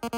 Hey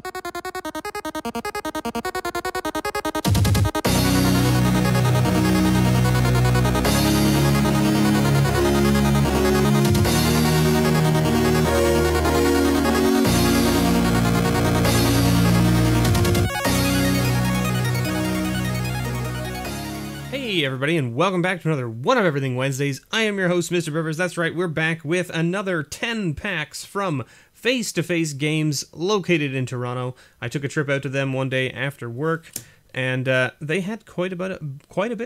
everybody, and welcome back to another One of Everything Wednesdays. I am your host, MrBevers. That's right, we're back with another 10 packs from Face to Face Games located in Toronto. I took a trip out to them one day after work, and they had quite a bit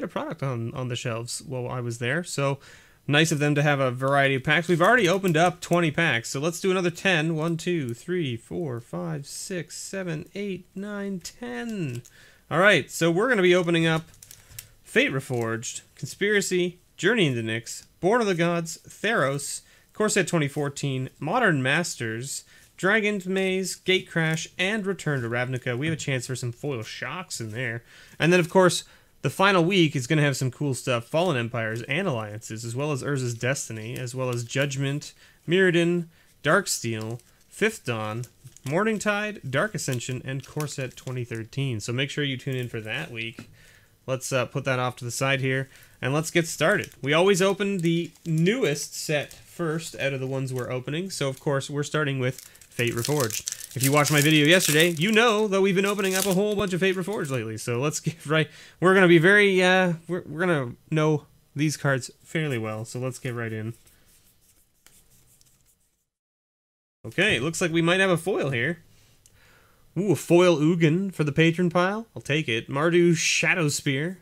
of product on the shelves while I was there. So nice of them to have a variety of packs. We've already opened up 20 packs, so let's do another 10. 1, 2, 3, 4, 5, 6, 7, 8, 9, 10. All right, so we're going to be opening up Fate Reforged, Conspiracy, Journey into Nyx, Born of the Gods, Theros, Corset 2014, Modern Masters, Dragon's Maze, Gatecrash, and Return to Ravnica. We have a chance for some foil shocks in there. And then, of course, the final week is going to have some cool stuff. Fallen Empires and Alliances, as well as Urza's Destiny, as well as Judgment, Mirrodin, Darksteel, Fifth Dawn, Morningtide, Dark Ascension, and Corset 2013. So make sure you tune in for that week. Let's put that off to the side here, and let's get started. We always open the newest set first out of the ones we're opening, so of course we're starting with Fate Reforged. If you watched my video yesterday, you know that we've been opening up a whole bunch of Fate Reforged lately, so let's get right. We're going to be very, we're going to know these cards fairly well, so let's get right in. Okay, it looks like we might have a foil here. Ooh, a foil Ugin for the patron pile. I'll take it. Mardu Shadow Spear.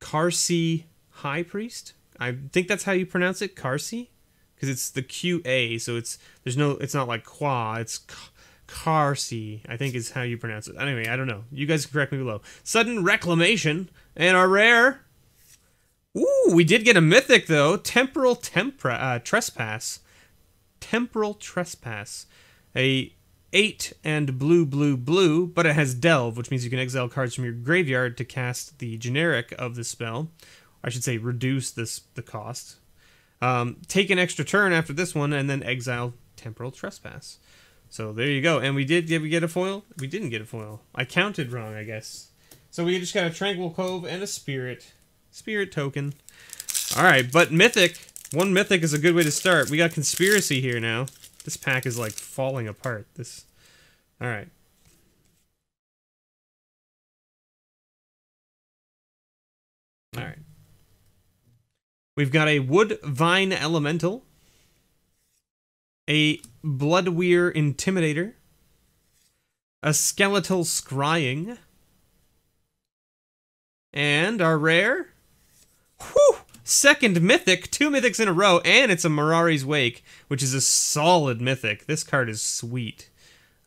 Karsi High Priest. I think that's how you pronounce it, Karsi, because it's the QA, so it's not like Qua, it's Karsi, I think is how you pronounce it. Anyway, I don't know. You guys can correct me below. Sudden Reclamation and our rare. Ooh, we did get a mythic though. Temporal Trespass. Temporal Trespass. A 8 and blue, but it has Delve, which means you can exile cards from your graveyard to cast the generic of the spell. I should say reduce the cost. Take an extra turn after this one, and then exile Temporal Trespass. So there you go. And we did we get a foil? We didn't get a foil. I counted wrong, I guess. So we just got a Tranquil Cove and a Spirit token. Alright, but Mythic. One Mythic is a good way to start. We got Conspiracy here now. This pack is like falling apart. Alright. Alright. We've got a Wood Vine Elemental. A Bloodweir Intimidator. A Skeletal Scrying. And our rare. Whew! Second Mythic, 2 Mythics in a row, and it's a Mirari's Wake, which is a solid Mythic. This card is sweet.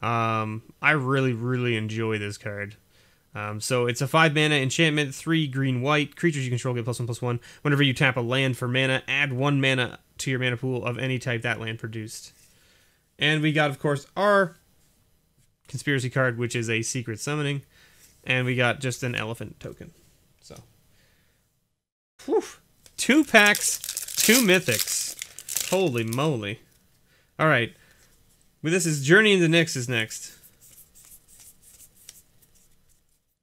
I really enjoy this card. So it's a 5 mana enchantment, 3 green-white. Creatures you control get +1/+1. Whenever you tap a land for mana, add 1 mana to your mana pool of any type that land produced. And we got, of course, our Conspiracy card, which is a Secret Summoning. And we got just an Elephant token. So, whew. 2 packs, 2 mythics. Holy moly. Alright. Well, this is Journey into Nyx is next.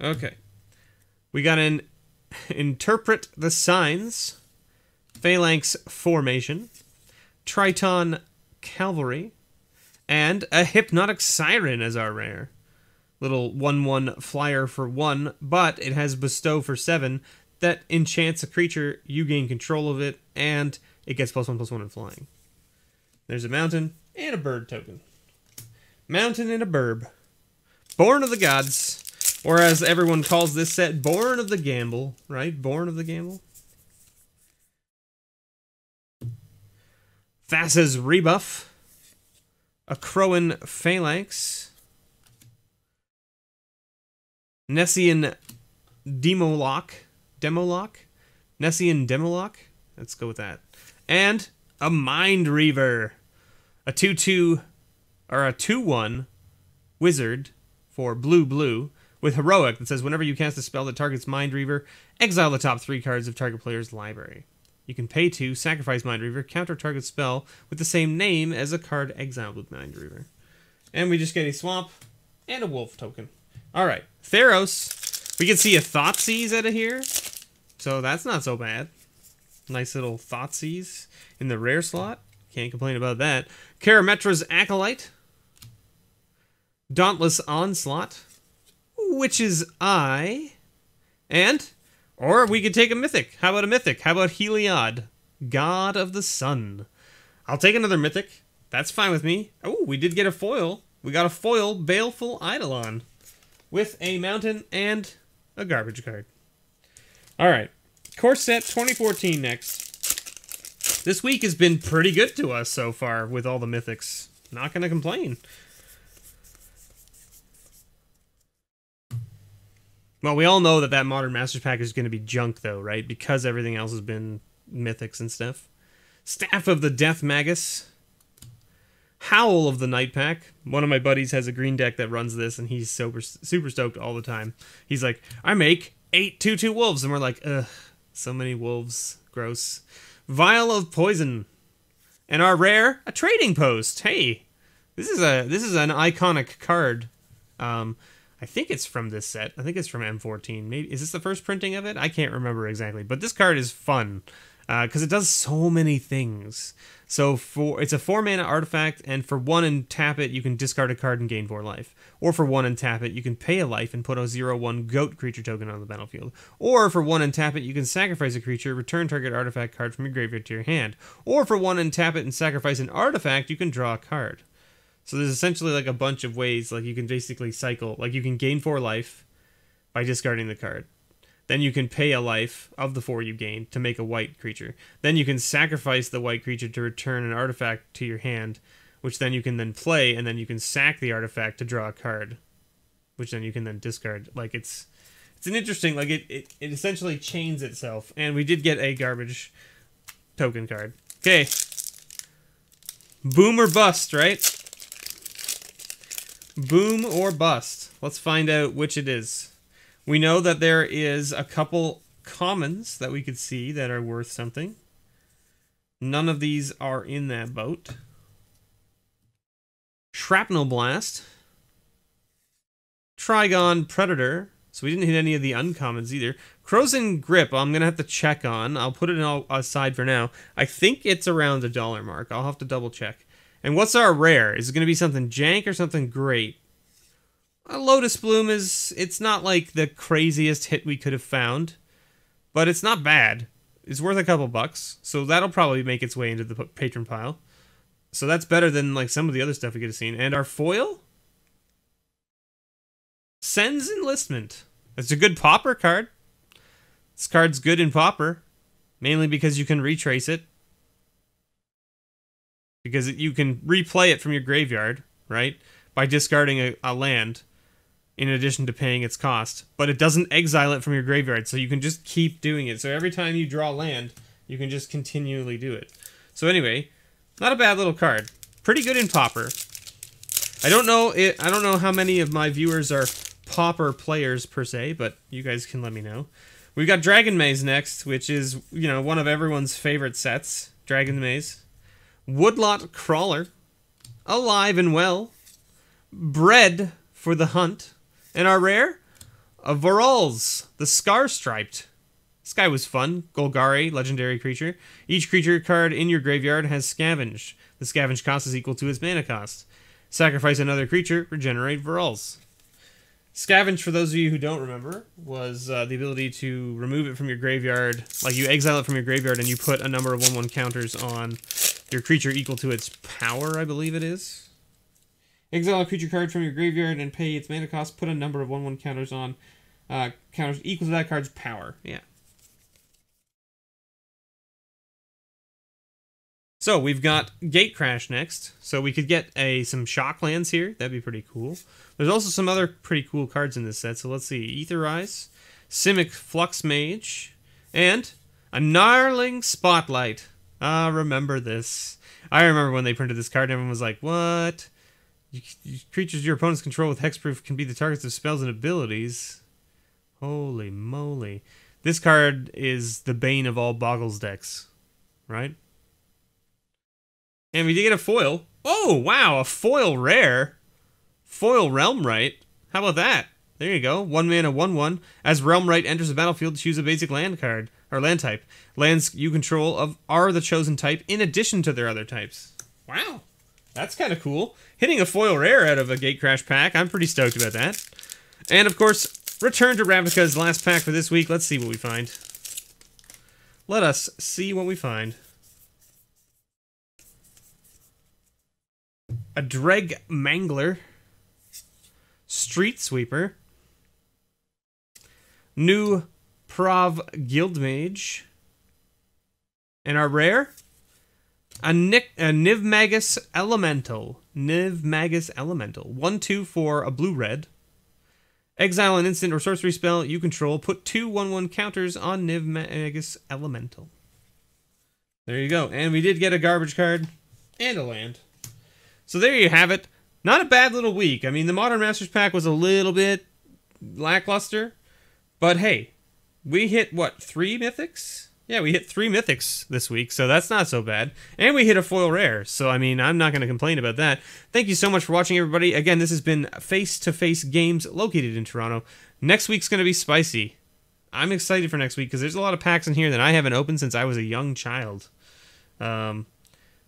Okay. We got an Interpret the Signs, Phalanx Formation, Triton Cavalry, and a Hypnotic Siren as our rare. Little 1/1 flyer for 1, but it has Bestow for 7. That enchants a creature, you gain control of it, and it gets +1/+1 in flying. There's a mountain and a bird token. Mountain and a burb. Born of the Gods, or as everyone calls this set, Born of the Gamble, right? Born of the Gamble. Thassa's Rebuff. A Crowan Phalanx. Nessian Demolock. Nessian Demolock? Let's go with that. And a Mind Reaver. A 2/2, or a 2/1 wizard for blue with Heroic that says whenever you cast a spell that targets Mind Reaver, exile the top 3 cards of target player's library. You can pay 2, sacrifice Mindreaver, counter target spell with the same name as a card exiled with Mindreaver. And we just get a swamp and a wolf token. Alright, Theros. We can see a Thoughtseize out of here, so that's not so bad. Nice little Thoughtseize in the rare slot. Can't complain about that. Karametra's Acolyte. Dauntless Onslaught. Witch's Eye. And, or we could take a mythic. How about a mythic? How about Heliod, God of the Sun? I'll take another mythic. That's fine with me. Oh, we did get a foil. We got a foil Baleful Eidolon with a mountain and a garbage card. Alright, Core Set 2014 next. This week has been pretty good to us so far with all the mythics. Not going to complain. Well, we all know that that Modern Masters pack is going to be junk, though, right? Because everything else has been mythics and stuff. Staff of the Death Magus. Howl of the Night Pack. One of my buddies has a green deck that runs this, and he's super stoked all the time. He's like, I make 8 2/2 wolves. And we're like, ugh, so many wolves. Gross. Vial of Poison. And our rare, a Trading Post. Hey, this is an iconic card. I think it's from this set. I think it's from M14. Maybe is this the first printing of it? I can't remember exactly. But this card is fun because it does so many things. So it's a 4-mana artifact, and for 1 and tap it, you can discard a card and gain 4 life. Or for 1 and tap it, you can pay a life and put a 0/1 goat creature token on the battlefield. Or for 1 and tap it, you can sacrifice a creature, return target artifact card from your graveyard to your hand. Or for 1 and tap it and sacrifice an artifact, you can draw a card. So there's essentially like a bunch of ways, like you can basically cycle, like you can gain 4 life by discarding the card. Then you can pay a life of the 4 you gain to make a white creature. Then you can sacrifice the white creature to return an artifact to your hand, which then you can then play, and then you can sack the artifact to draw a card, which then you can then discard. Like it's an interesting, like it essentially chains itself. And we did get a garbage token card. Okay. Boom or bust, right? Boom or bust. Let's find out which it is. We know that there is a couple commons that we could see that are worth something. None of these are in that boat. Shrapnel Blast. Trigon Predator. So we didn't hit any of the uncommons either. Crozen Grip, I'm going to have to check on. I'll put it all aside for now. I think it's around the $1 mark. I'll have to double check. And what's our rare? Is it going to be something jank or something great? A Lotus Bloom it's not like the craziest hit we could have found, but it's not bad. It's worth a couple bucks, so that'll probably make its way into the patron pile. So that's better than like some of the other stuff we could have seen. And our foil? Sen's Enlistment. It's a good popper card. This card's good in popper, mainly because you can retrace it. Because you can replay it from your graveyard, right? By discarding a land in addition to paying its cost. But it doesn't exile it from your graveyard, so you can just keep doing it. So every time you draw land, you can just continually do it. So anyway, not a bad little card. Pretty good in popper. I don't know how many of my viewers are popper players per se, but you guys can let me know. We've got Dragon Maze next, which is, you know, one of everyone's favorite sets. Dragon Maze. Woodlot Crawler. Alive and Well. Bread for the Hunt. And our rare? A Varolz, the Scar Striped. This guy was fun. Golgari, legendary creature. Each creature card in your graveyard has Scavenge. The Scavenge cost is equal to its mana cost. Sacrifice another creature, regenerate Varolz. Scavenge, for those of you who don't remember, was the ability to remove it from your graveyard. Like, you exile it from your graveyard and you put a number of 1/1 counters on your creature equal to its power, I believe it is. Exile a creature card from your graveyard and pay its mana cost. Put a number of 1/1 counters on. Counters equal to that card's power. Yeah. So we've got Gatecrash next. So we could get some shock lands here. That'd be pretty cool. There's also some other pretty cool cards in this set. So let's see. Aetherize, Simic Flux Mage, and a Gnarling Spotlight. Remember this. I remember when they printed this card, everyone was like, what? Creatures your opponents control with hexproof can be the targets of spells and abilities. Holy moly. This card is the bane of all Boggles decks. right? And we did get a foil. Oh, wow, a foil rare. Foil Realm Right. How about that? There you go. 1 mana, 1/1. As Realm Right enters the battlefield, choose a basic land card, or land type. Lands you control are the chosen type in addition to their other types. Wow. That's kind of cool. Hitting a foil rare out of a Gatecrash pack. I'm pretty stoked about that. And, of course, return to Ravnica's last pack for this week. Let's see what we find. Let us see what we find. A Dreg Mangler. Street Sweeper. New Prov Guildmage. And our rare? A Niv-Magus Elemental. Niv-Magus Elemental. 1/2 for a blue-red. Exile an instant or sorcery spell you control. Put 2 1/1 counters on Niv-Magus Elemental. There you go. And we did get a garbage card and a land. So there you have it. Not a bad little week. I mean, the Modern Masters pack was a little bit lackluster. But hey, we hit, what, 3 mythics? Yeah, we hit 3 mythics this week, so that's not so bad. And we hit a foil rare, so I mean, I'm not going to complain about that. Thank you so much for watching, everybody. Again, this has been Face-to-Face Games located in Toronto. Next week's going to be spicy. I'm excited for next week because there's a lot of packs in here that I haven't opened since I was a young child.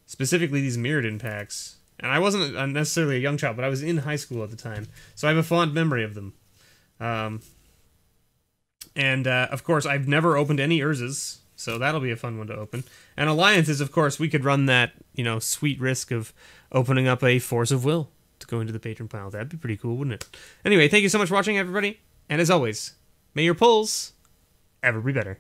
Specifically these Mirrodin packs. And I wasn't necessarily a young child, but I was in high school at the time. So I have a fond memory of them. Of course, I've never opened any Urzas. So that'll be a fun one to open. And Alliances, of course, we could run that, you know, sweet risk of opening up a Force of Will to go into the patron pile. That'd be pretty cool, wouldn't it? Anyway, thank you so much for watching, everybody. And as always, may your pulls ever be better.